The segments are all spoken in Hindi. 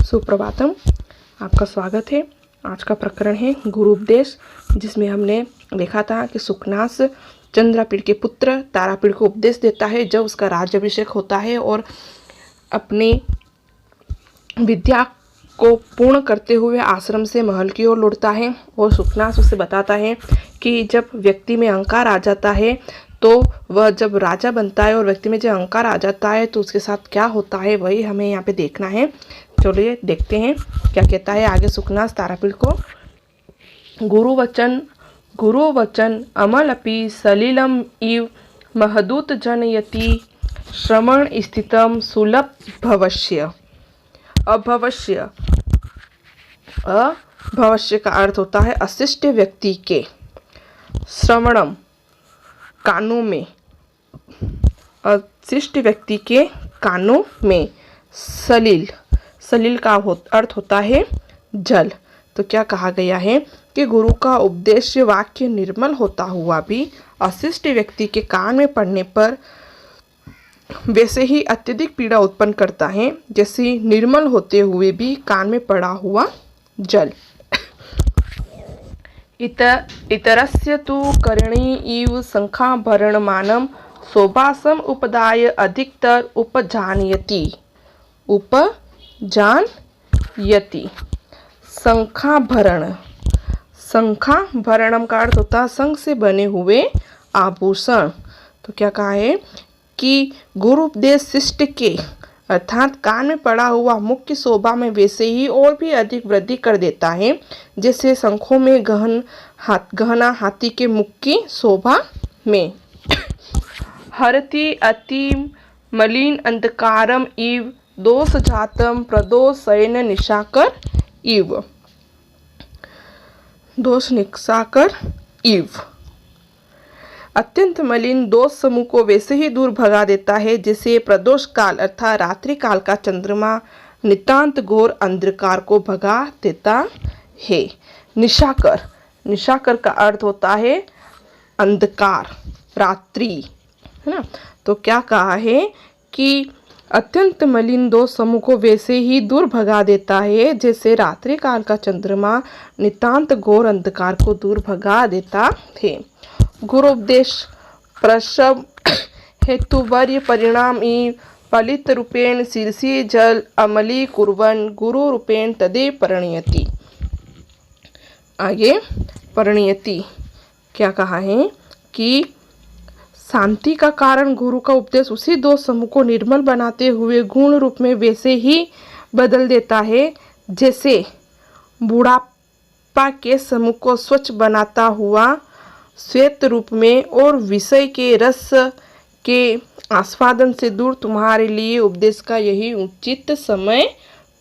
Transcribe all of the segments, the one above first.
सुप्रभातम, आपका स्वागत है। आज का प्रकरण है गुरु उपदेश, जिसमें हमने देखा था कि सुकनास चंद्रापीड़ के पुत्र तारापीड़ को उपदेश देता है जब उसका राज्याभिषेक होता है और अपनी विद्या को पूर्ण करते हुए आश्रम से महल की ओर लौटता है। और सुकनास उसे बताता है कि जब व्यक्ति में अहंकार आ जाता है तो वह जब राजा बनता है और व्यक्ति में जब अहंकार आ जाता है तो उसके साथ क्या होता है, वही हमें यहाँ पे देखना है। चलिए देखते हैं क्या कहता है आगे सुकनास तारापीड़ को। गुरु वचन अमलपि सलिलम इव महदूत जनयति श्रवण स्थितम सुलभ भवस्य। अभवश्य का अर्थ होता है अशिष्ट व्यक्ति के, श्रवणम कानों में, अशिष्ट व्यक्ति के कानों में, सलिल का अर्थ होता है जल। तो क्या कहा गया है कि गुरु का उपदेश वाक्य निर्मल होता हुआ भी अशिष्ट व्यक्ति के कान में पड़ने पर वैसे ही अत्यधिक पीड़ा उत्पन्न करता है जैसे निर्मल होते हुए भी कान में पड़ा हुआ जल। इतरस्य तु करणी इव शंखाभरणमानं शोभासम उपदाय अधिकतर उपजानयति। शंखाभरणम का अर्थ होता है शंख से बने हुए आभूषण। तो क्या कहा है कि गुरु उपदेश शिष्ट के अर्थात कान में पड़ा हुआ मुख्य शोभा में वैसे ही और भी अधिक वृद्धि कर देता है जैसे शंखों में गहना हाथी के मुख की शोभा में। हरति अति मलिन अंधकारम इव दोष जातम प्रदोषयन निशाकर इव। अत्यंत मलिन दोष समूह को वैसे ही दूर भगा देता है जैसे प्रदोष काल अर्थात रात्रि काल का चंद्रमा नितांत घोर अंधकार को भगा देता है। निशाकर का अर्थ होता है अंधकार, रात्रि, है ना। तो क्या कहा है कि अत्यंत मलिन दोष समूह को वैसे ही दूर भगा देता है जैसे रात्रि काल का चंद्रमा नितांत घोर अंधकार को दूर भगा देता है। गुरु उपदेश प्रसव हेतुवर्य परिणाम फलित रूपेण शीर्षे जल अमली कुर्वन् गुरु रूपेण तदे परिणयति। आगे परिणयति क्या कहा है कि शांति का कारण गुरु का उपदेश उसी दो समूह को निर्मल बनाते हुए गुण रूप में वैसे ही बदल देता है जैसे बुढ़ापा के समूह को स्वच्छ बनाता हुआ श्वेत रूप में और विषय के रस के आस्वादन से दूर तुम्हारे लिए उपदेश का यही उचित समय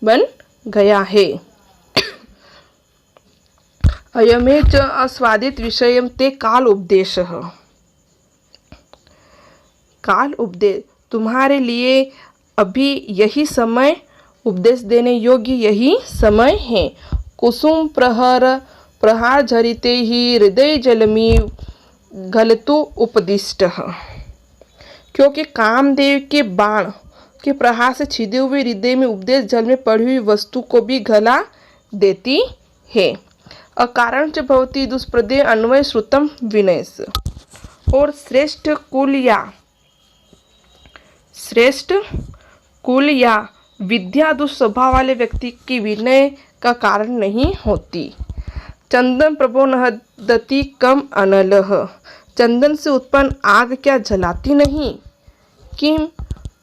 बन गया है। अयमे च आस्वादित विषयम ते काल उपदेश। काल उपदेश तुम्हारे लिए अभी यही समय, उपदेश देने योग्य यही समय है। कुसुम प्रहार झरिते ही हृदय जलमी गलतु उपदिष्ट। क्योंकि कामदेव के बाण के प्रहार से छिदे हुए हृदय में उपदेश जल में पड़ी हुई वस्तु को भी गला देती है। अकारण च भवति दुष्प्रदे अन्वय श्रुतम विनयस। और श्रेष्ठ कुल या विद्या दुस्वभाव वाले व्यक्ति की विनय का कारण नहीं होती। चंदन प्रभो नहदति कम अनलह। चंदन से उत्पन्न आग क्या जलाती नहीं। किम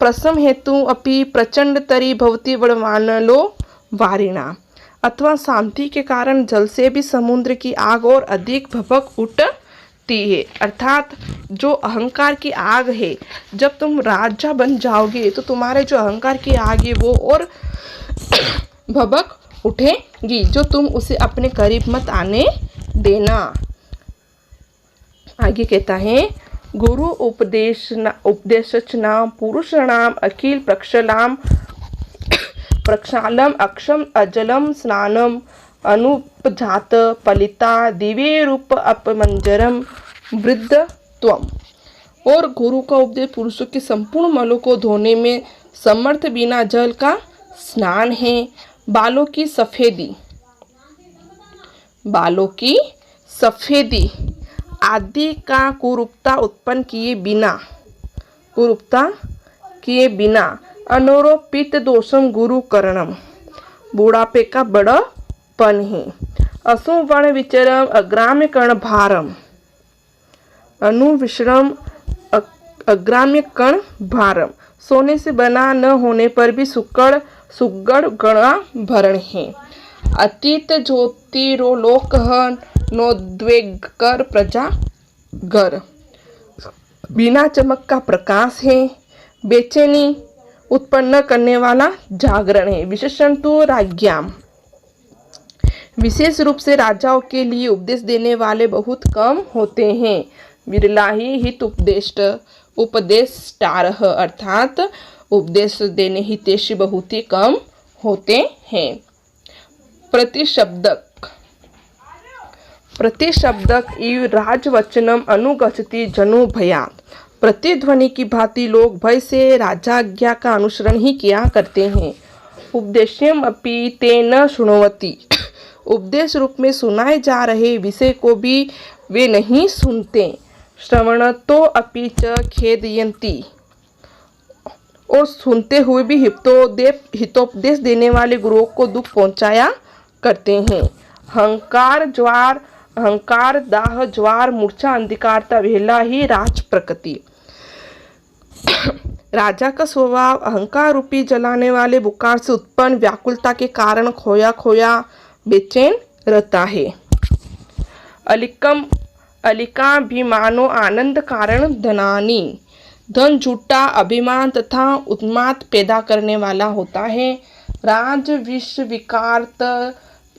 प्रसम हेतु अपि प्रचंड तरी भवति बड़वानलो वारिणा। अथवा शांति के कारण जल से भी समुद्र की आग और अधिक भभक उठती है। अर्थात जो अहंकार की आग है, जब तुम राजा बन जाओगे तो तुम्हारे जो अहंकार की आग है वो और भभक उठेगी, जो तुम उसे अपने करीब मत आने देना। आगे कहता है गुरु उपदेशनाम पुरुषाणाम अखिल प्रक्षालम अक्षम अजलम स्नानम अनुपजात पलिता दिव्य रूप अपमंजरम वृद्धत्वम। और गुरु का उपदेश पुरुषों के संपूर्ण मलों को धोने में समर्थ बिना जल का स्नान है, बालों की सफ़ेदी, बालों की सफ़ेदी आदि का कुरूपता उत्पन्न किए बिना अनोरोपित दोषम गुरु करणम बुढ़ापे का बड़पन है। असुवर्ण विचरम अग्राम्य कर्ण भारम, अनुविश्रम अग्राम्य कर्ण भारम, सोने से बना न होने पर भी सुगढ़ गणा भरण है। अतीत ज्योतिरोलोक नोद्वेगकर प्रजा घर, बिना चमक का प्रकाश है। बेचैनी उत्पन्न करने वाला जागरण है। विशेषण तो राज्ञाम, विशेष रूप से राजाओं के लिए उपदेश देने वाले बहुत कम होते हैं। विरला ही हित उपदेष्टारः, अर्थात उपदेश देने हितैषी बहुत ही कम होते हैं। प्रतिशब्दक इव राजवचनम अनुगच्छति जनो भयात्, प्रतिध्वनि की भांति लोग भय से राजाज्ञा का अनुसरण ही किया करते हैं। उपदेश्यम अपि ते न शृण्वन्ति, उपदेश रूप में सुनाए जा रहे विषय को भी वे नहीं सुनते। श्रवणतो अपि च खेदयन्ति, और सुनते हुए भी हितोपदेश देने वाले गुरुओं को दुख पहुंचाया करते हैं। अहंकार दाह ज्वार मूर्छा अंधकारता वेला ही राज प्रकृति, राजा का स्वभाव अहंकार रूपी जलाने वाले बुखार से उत्पन्न व्याकुलता के कारण खोया खोया बेचैन रहता है। अलिकाभिमानो आनंद कारण धनानी, धन झूठा अभिमान तथा उन्माद पैदा करने वाला होता है। राज विष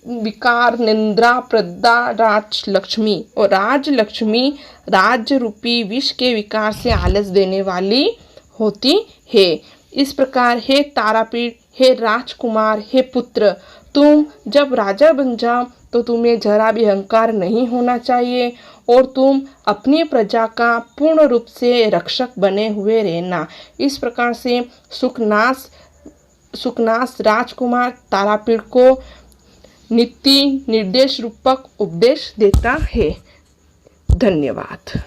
विकार निंद्रा प्रदा राजलक्ष्मी, और राजलक्ष्मी राज रूपी विष के विकार से आलस देने वाली होती है। इस प्रकार हे तारापीठ, हे राजकुमार, हे पुत्र, तुम जब राजा बन जाओ तो तुम्हें जरा भी अहंकार नहीं होना चाहिए और तुम अपनी प्रजा का पूर्ण रूप से रक्षक बने हुए रहना। इस प्रकार से सुखनास राजकुमार तारापीठ को नीति निर्देश रूपक उपदेश देता है। धन्यवाद।